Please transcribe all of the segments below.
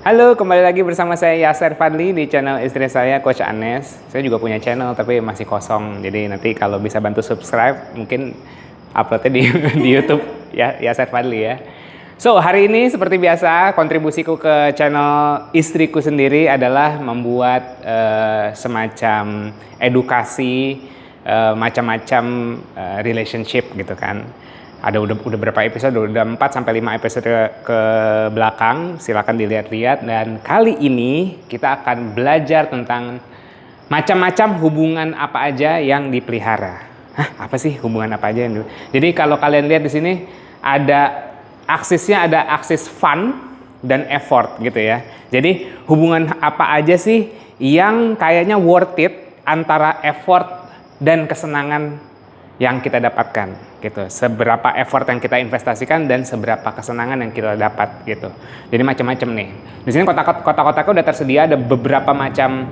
Halo, kembali lagi bersama saya Yaser Fadli di channel istri saya, Coach Anes. Saya juga punya channel tapi masih kosong. Jadi nanti kalau bisa bantu subscribe, mungkin uploadnya di YouTube ya, Yaser Fadli ya. So, hari ini seperti biasa, kontribusiku ke channel istriku sendiri adalah membuat semacam edukasi macam-macam relationship gitu kan. Ada udah berapa episode, udah 4 sampai 5 episode ke belakang, silakan dilihat-lihat. Dan kali ini kita akan belajar tentang macam-macam hubungan apa aja yang dipelihara. Hah, apa sih hubungan apa aja yang Jadi kalau kalian lihat di sini ada aksisnya, ada aksis fun dan effort gitu ya. Jadi hubungan apa aja sih yang kayaknya worth it antara effort dan kesenangan yang kita dapatkan gitu. Seberapa effort yang kita investasikan dan seberapa kesenangan yang kita dapat gitu. Jadi macam-macam nih. Di sini kotak-kotaknya udah tersedia, ada beberapa macam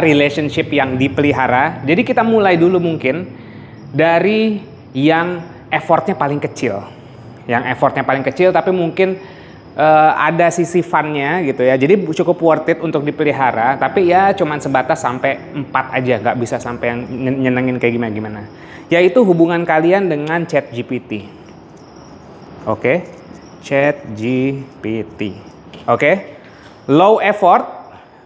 relationship yang dipelihara. Jadi kita mulai dulu mungkin dari yang effortnya paling kecil. Yang effortnya paling kecil tapi mungkin ada sisi funnya gitu ya. Jadi cukup worth it untuk dipelihara, tapi ya cuman sebatas sampai 4 aja, nggak bisa sampai yang nyenengin kayak gimana-gimana. Yaitu hubungan kalian dengan ChatGPT. Oke, ChatGPT. Oke, low effort,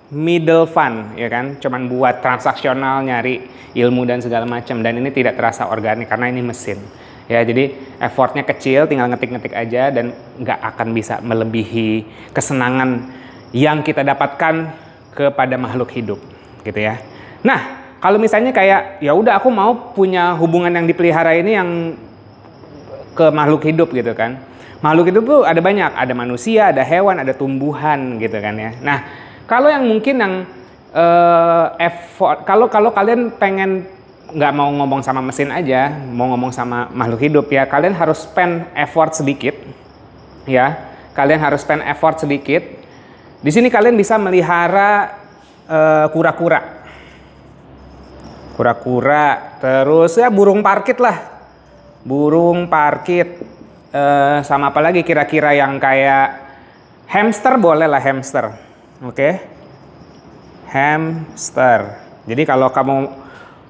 middle fun, ya kan? Cuman buat transaksional, nyari ilmu dan segala macam. Dan ini tidak terasa organik karena ini mesin. Ya, jadi effortnya kecil, tinggal ngetik-ngetik aja dan nggak akan bisa melebihi kesenangan yang kita dapatkan kepada makhluk hidup, gitu ya. Nah, kalau misalnya kayak ya udah aku mau punya hubungan yang dipelihara ini yang ke makhluk hidup gitu kan. Makhluk hidup tuh ada banyak, ada manusia, ada hewan, ada tumbuhan gitu kan ya. Nah, kalau yang mungkin yang effort, kalau kalian pengen nggak mau ngomong sama mesin aja, mau ngomong sama makhluk hidup ya, kalian harus spend effort sedikit ya. Kalian harus spend effort sedikit. Di sini kalian bisa melihara kura-kura. Kura-kura, terus ya burung parkit lah. Burung parkit, sama apa lagi kira-kira yang kayak hamster boleh lah, hamster. Oke. Hamster. Jadi kalau kamu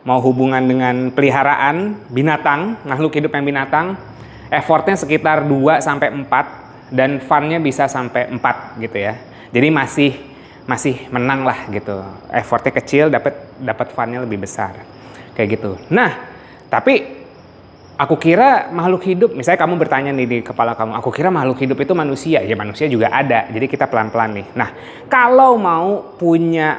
mau hubungan dengan peliharaan binatang, makhluk hidup yang binatang, effortnya sekitar 2 sampai 4 dan funnya bisa sampai 4 gitu ya. Jadi masih menang lah gitu. Effortnya kecil, dapat funnya lebih besar. Kayak gitu. Nah, tapi aku kira makhluk hidup, misalnya kamu bertanya nih di kepala kamu, aku kira makhluk hidup itu manusia. Ya manusia juga ada. Jadi kita pelan-pelan nih. Nah, kalau mau punya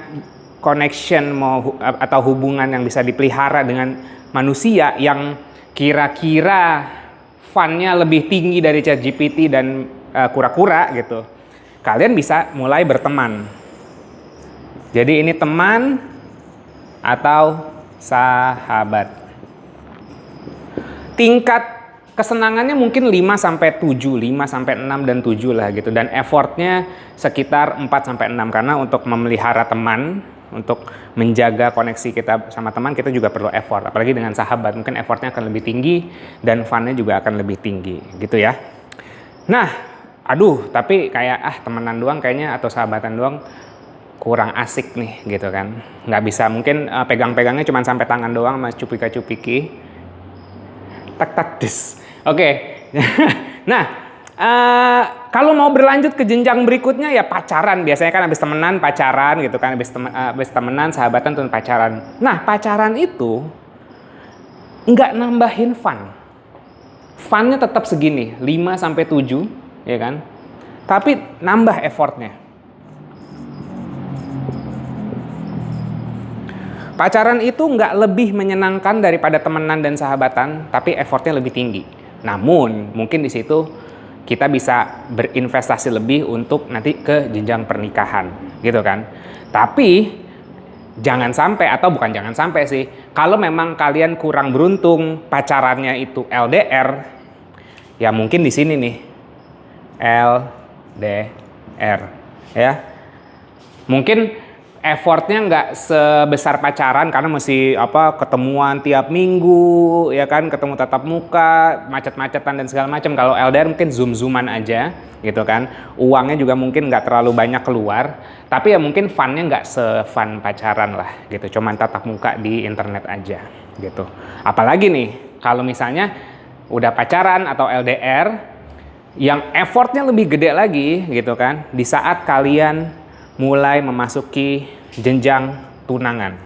connection atau hubungan yang bisa dipelihara dengan manusia yang kira-kira funnya lebih tinggi dari ChatGPT dan kura-kura gitu, kalian bisa mulai berteman. Jadi ini teman atau sahabat. Tingkat kesenangannya mungkin 5 sampai 7, 5 sampai 6 dan 7 lah gitu, dan effortnya sekitar 4 sampai 6 karena untuk memelihara teman, untuk menjaga koneksi kita sama teman, kita juga perlu effort. Apalagi dengan sahabat, mungkin effortnya akan lebih tinggi dan funnya juga akan lebih tinggi gitu ya. Nah, tapi kayak temenan doang kayaknya atau sahabatan doang kurang asik nih gitu kan. Nggak bisa, mungkin pegang-pegangnya cuma sampai tangan doang sama cupika-cupiki. Tak dis. Oke. Nah, kalau mau berlanjut ke jenjang berikutnya ya pacaran. Biasanya kan habis temenan pacaran gitu kan, habis temenan sahabatan tuh pacaran. Nah, pacaran itu nggak nambahin fun. Funnya tetap segini, 5 sampai 7 ya kan. Tapi nambah effortnya. Pacaran itu nggak lebih menyenangkan daripada temenan dan sahabatan, tapi effortnya lebih tinggi. Namun mungkin di situ kita bisa berinvestasi lebih untuk nanti ke jenjang pernikahan gitu kan. Tapi jangan sampai, atau bukan jangan sampai sih, kalau memang kalian kurang beruntung pacarannya itu LDR, ya mungkin di sini nih LDR ya. Mungkin effortnya nggak sebesar pacaran karena mesti ketemuan tiap minggu, ya kan, ketemu tatap muka, macet-macetan dan segala macam. Kalau LDR mungkin zoom-zooman aja, gitu kan. Uangnya juga mungkin nggak terlalu banyak keluar, tapi ya mungkin funnya nggak se-fun pacaran lah, gitu. Cuman tatap muka di internet aja, gitu. Apalagi nih, kalau misalnya udah pacaran atau LDR, yang effortnya lebih gede lagi, gitu kan, di saat kalian mulai memasuki jenjang tunangan.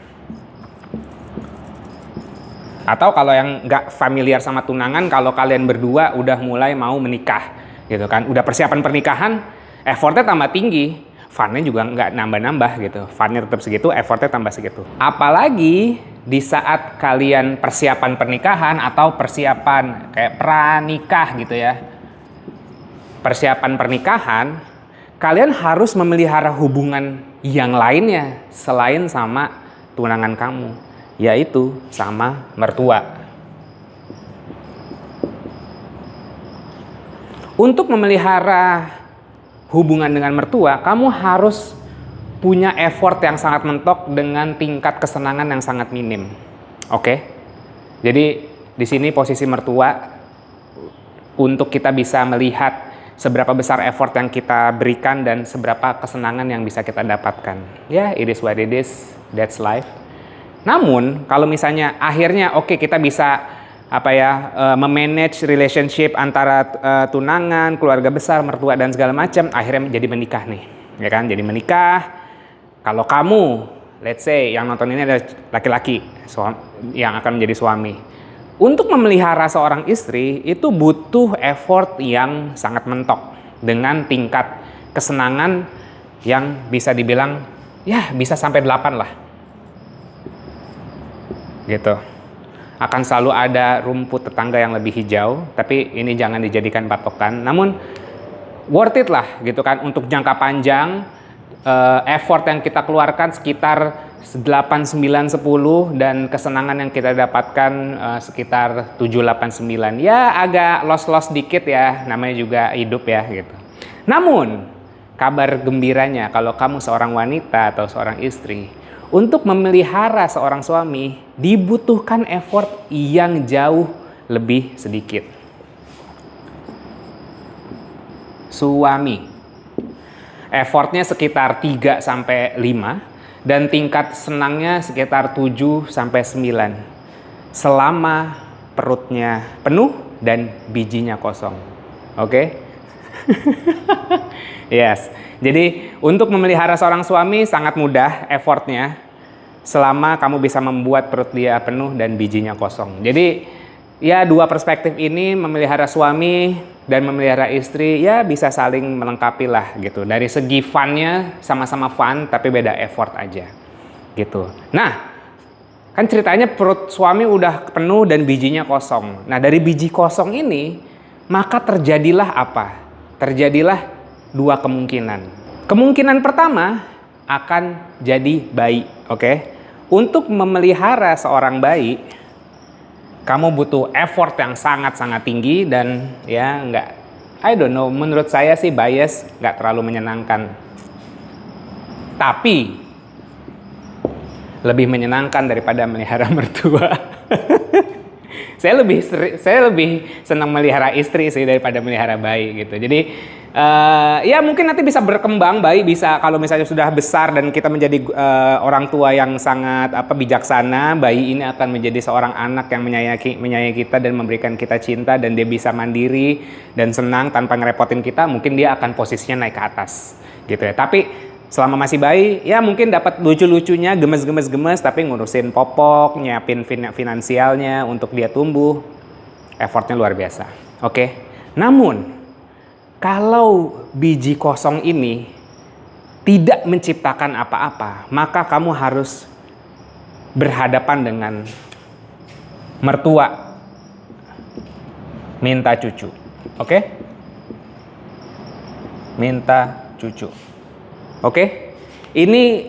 Atau kalau yang nggak familiar sama tunangan, kalau kalian berdua udah mulai mau menikah, gitu kan, udah persiapan pernikahan, effortnya tambah tinggi, funnya juga nggak nambah-nambah gitu, funnya tetap segitu, effortnya tambah segitu. Apalagi di saat kalian persiapan pernikahan atau persiapan kayak pranikah gitu ya, persiapan pernikahan, kalian harus memelihara hubungan yang lainnya selain sama tunangan kamu, yaitu sama mertua. Untuk memelihara hubungan dengan mertua, kamu harus punya effort yang sangat mentok dengan tingkat kesenangan yang sangat minim. Oke? Jadi di sini posisi mertua untuk kita bisa melihat seberapa besar effort yang kita berikan dan seberapa kesenangan yang bisa kita dapatkan. Ya, it is what it is, that's life. Namun, kalau misalnya akhirnya kita bisa memanage relationship antara tunangan, keluarga besar, mertua dan segala macam, akhirnya jadi menikah nih, ya kan? Jadi menikah. Kalau kamu, let's say yang nonton ini adalah laki-laki yang akan menjadi suami. Untuk memelihara seorang istri itu butuh effort yang sangat mentok dengan tingkat kesenangan yang bisa dibilang ya bisa sampai 8 lah. Gitu. Akan selalu ada rumput tetangga yang lebih hijau, tapi ini jangan dijadikan patokan. Namun worth it lah gitu kan, untuk jangka panjang effort yang kita keluarkan sekitar 8, 9, 10 dan kesenangan yang kita dapatkan sekitar 7, 8, 9. Ya agak loss-loss dikit ya, namanya juga hidup ya gitu. Namun kabar gembiranya kalau kamu seorang wanita atau seorang istri, untuk memelihara seorang suami dibutuhkan effort yang jauh lebih sedikit. Suami effortnya sekitar 3 sampai 5 dan tingkat senangnya sekitar 7 sampai 9 selama perutnya penuh dan bijinya kosong. Oke? Yes. Jadi untuk memelihara seorang suami sangat mudah effortnya selama kamu bisa membuat perut dia penuh dan bijinya kosong. Jadi ya dua perspektif ini, memelihara suami dan memelihara istri, ya bisa saling melengkapi lah gitu. Dari segi funnya sama-sama fun tapi beda effort aja gitu. Nah, kan ceritanya perut suami udah penuh dan bijinya kosong. Nah, dari biji kosong ini maka terjadilah apa? Terjadilah dua kemungkinan. Kemungkinan pertama akan jadi bayi, oke? Untuk memelihara seorang bayi, kamu butuh effort yang sangat-sangat tinggi dan ya I don't know, menurut saya sih bias nggak terlalu menyenangkan. Tapi lebih menyenangkan daripada melihara mertua. Saya lebih senang melihara istri sih daripada melihara bayi gitu. Jadi ya mungkin nanti bisa berkembang, bayi bisa kalau misalnya sudah besar dan kita menjadi orang tua yang sangat bijaksana, bayi ini akan menjadi seorang anak yang menyayangi kita dan memberikan kita cinta, dan dia bisa mandiri dan senang tanpa ngerepotin kita. Mungkin dia akan posisinya naik ke atas gitu ya. Tapi selama masih bayi, ya mungkin dapat lucu-lucunya, gemes-gemes, tapi ngurusin popok, nyiapin finansialnya untuk dia tumbuh, effortnya luar biasa. Oke. Namun, kalau biji kosong ini tidak menciptakan apa-apa, maka kamu harus berhadapan dengan mertua minta cucu. Oke? Minta cucu. Oke, ini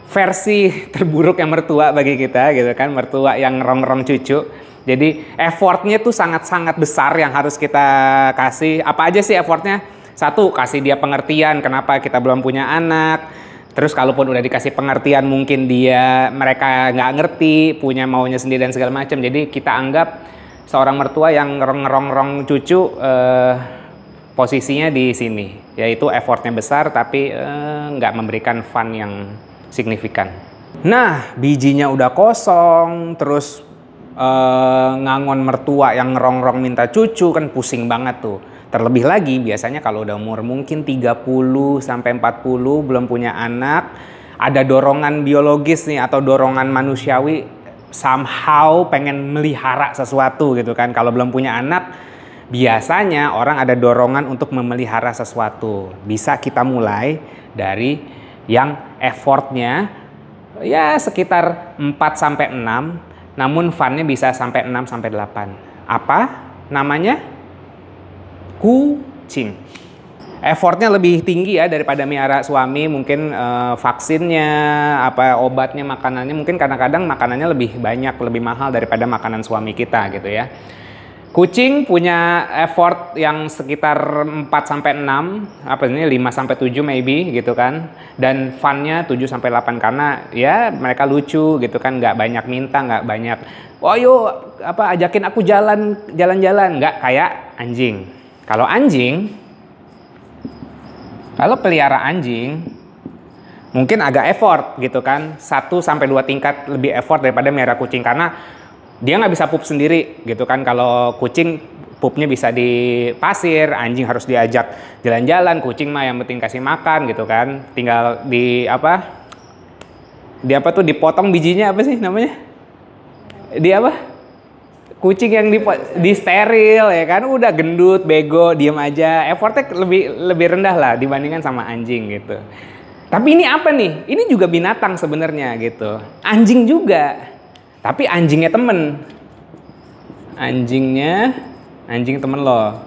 versi terburuk yang mertua bagi kita gitu kan, mertua yang ngerong-ngerong cucu. Jadi effortnya tuh sangat-sangat besar yang harus kita kasih. Apa aja sih effortnya? Satu, kasih dia pengertian kenapa kita belum punya anak. Terus kalaupun udah dikasih pengertian mungkin mereka nggak ngerti, punya maunya sendiri dan segala macam. Jadi kita anggap seorang mertua yang ngerong-ngerong cucu posisinya di sini, yaitu effortnya besar tapi nggak memberikan fun yang signifikan. Nah, bijinya udah kosong, terus ngangon mertua yang ngerong-ngerong minta cucu, kan pusing banget tuh. Terlebih lagi biasanya kalau udah umur mungkin 30 sampai 40 belum punya anak, ada dorongan biologis nih atau dorongan manusiawi somehow pengen melihara sesuatu gitu kan. Kalau belum punya anak, biasanya orang ada dorongan untuk memelihara sesuatu. Bisa kita mulai dari yang effortnya ya sekitar 4 sampai 6, namun funnya bisa sampai 6 sampai 8. Apa namanya? Kucing. Effortnya lebih tinggi ya daripada miara suami, mungkin vaksinnya, obatnya, makanannya, mungkin kadang-kadang makanannya lebih banyak, lebih mahal daripada makanan suami kita gitu ya. Kucing punya effort yang sekitar 4 sampai 6, 5 sampai 7 maybe gitu kan. Dan funnya 7 sampai 8 karena ya mereka lucu gitu kan, nggak banyak minta, nggak banyak, "Oh yuk ajakin aku jalan-jalan." Nggak kayak anjing. Kalau pelihara anjing mungkin agak effort gitu kan, 1 sampai 2 tingkat lebih effort daripada melihara kucing karena dia nggak bisa pup sendiri gitu kan. Kalau kucing pupnya bisa di pasir, anjing harus diajak jalan-jalan, kucing mah yang penting kasih makan gitu kan. Tinggal dipotong bijinya kucing yang di steril ya kan, udah gendut, bego, diem aja. Effortnya lebih rendah lah dibandingkan sama anjing gitu. Tapi ini apa nih? Ini juga binatang sebenarnya gitu. Anjing juga. Tapi anjingnya temen. Anjing temen lo.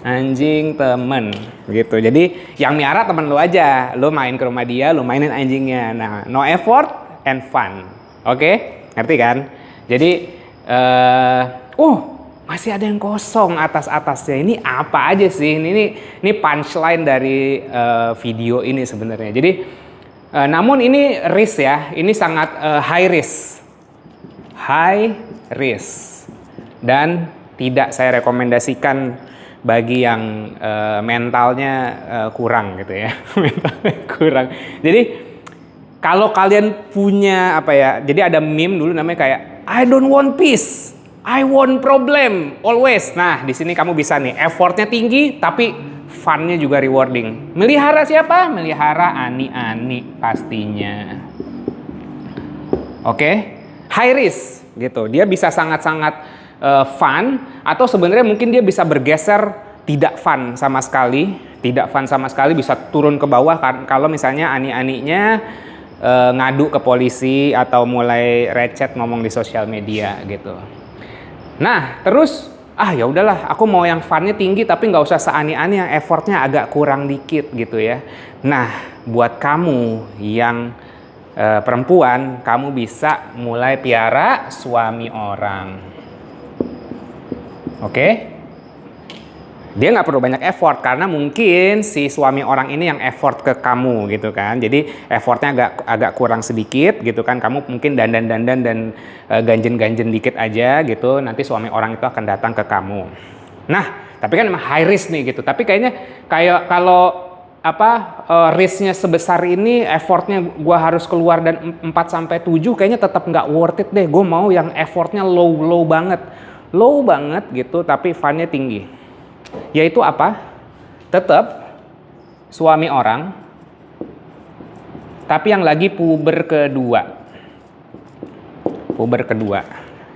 Anjing temen gitu. Jadi yang miara temen lo aja. Lo main ke rumah dia, lo mainin anjingnya. Nah, no effort and fun. Oke? Ngerti kan? Jadi masih ada yang kosong atas-atasnya. Ini apa aja sih? Ini punchline dari video ini sebenarnya. Jadi namun ini risk ya. Ini sangat high risk. Dan tidak saya rekomendasikan bagi yang mentalnya kurang gitu ya. Mentalnya kurang. Jadi kalau kalian punya jadi ada meme dulu namanya kayak I don't want peace, I want problem always. Nah, di sini kamu bisa nih, effortnya tinggi tapi funnya juga rewarding. Melihara siapa? Melihara ani-ani pastinya. Oke? High risk gitu. Dia bisa sangat-sangat fun atau sebenarnya mungkin dia bisa bergeser tidak fun sama sekali. Tidak fun sama sekali, bisa turun ke bawah kalau misalnya ani-aninya ngadu ke polisi atau mulai recet ngomong di sosial media gitu. Nah, terus ya udahlah, aku mau yang funnya tinggi tapi nggak usah seani-ani yang effortnya agak kurang dikit gitu ya. Nah, buat kamu yang perempuan, kamu bisa mulai piara suami orang. Oke? Dia nggak perlu banyak effort karena mungkin si suami orang ini yang effort ke kamu gitu kan. Jadi effortnya agak kurang sedikit gitu kan. Kamu mungkin dandan dan ganjen dikit aja gitu. Nanti suami orang itu akan datang ke kamu. Nah, tapi kan emang high risk nih gitu. Tapi kayak kalau risknya sebesar ini, effortnya gue harus keluar dan 4 sampai 7 kayaknya tetap nggak worth it deh. Gue mau yang effortnya low banget gitu, tapi funnya tinggi. Yaitu apa? Tetap suami orang, tapi yang lagi puber kedua.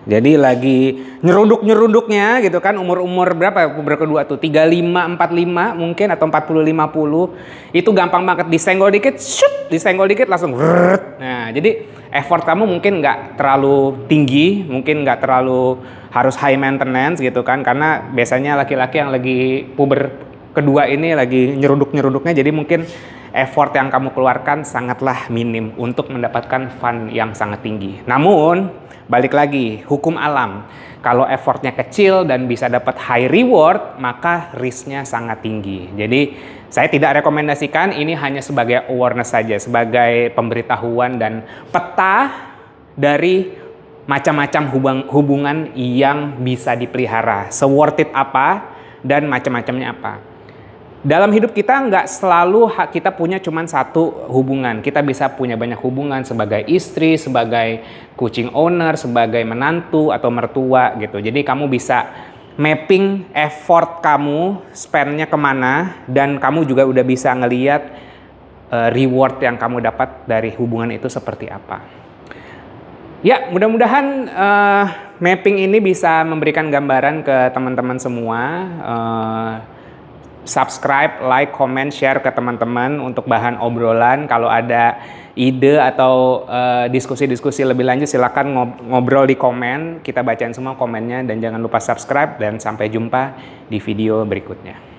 Jadi lagi nyerunduknya gitu kan, umur berapa puber kedua tuh? 35, 45 mungkin atau 40, 50. Itu gampang banget, disenggol dikit langsung vrrt. Nah, jadi effort kamu mungkin nggak terlalu tinggi, mungkin nggak terlalu harus high maintenance gitu kan, karena biasanya laki-laki yang lagi puber kedua ini lagi nyeruduknya, jadi mungkin effort yang kamu keluarkan sangatlah minim untuk mendapatkan fun yang sangat tinggi. Namun, balik lagi, hukum alam. Kalau effortnya kecil dan bisa dapat high reward, maka risknya sangat tinggi. Jadi, saya tidak rekomendasikan, ini hanya sebagai awareness saja, sebagai pemberitahuan dan peta dari macam-macam hubungan yang bisa dipelihara. Se-worth it apa dan macam-macamnya apa. Dalam hidup kita nggak selalu kita punya cuma satu hubungan. Kita bisa punya banyak hubungan sebagai istri, sebagai kucing owner, sebagai menantu atau mertua gitu. Jadi kamu bisa mapping effort kamu, spend-nya kemana, dan kamu juga udah bisa ngeliat reward yang kamu dapat dari hubungan itu seperti apa. Ya, mudah-mudahan mapping ini bisa memberikan gambaran ke teman-teman semua. Subscribe, like, comment, share ke teman-teman untuk bahan obrolan. Kalau ada ide atau diskusi-diskusi lebih lanjut, silakan ngobrol di komen. Kita bacain semua komennya dan jangan lupa subscribe dan sampai jumpa di video berikutnya.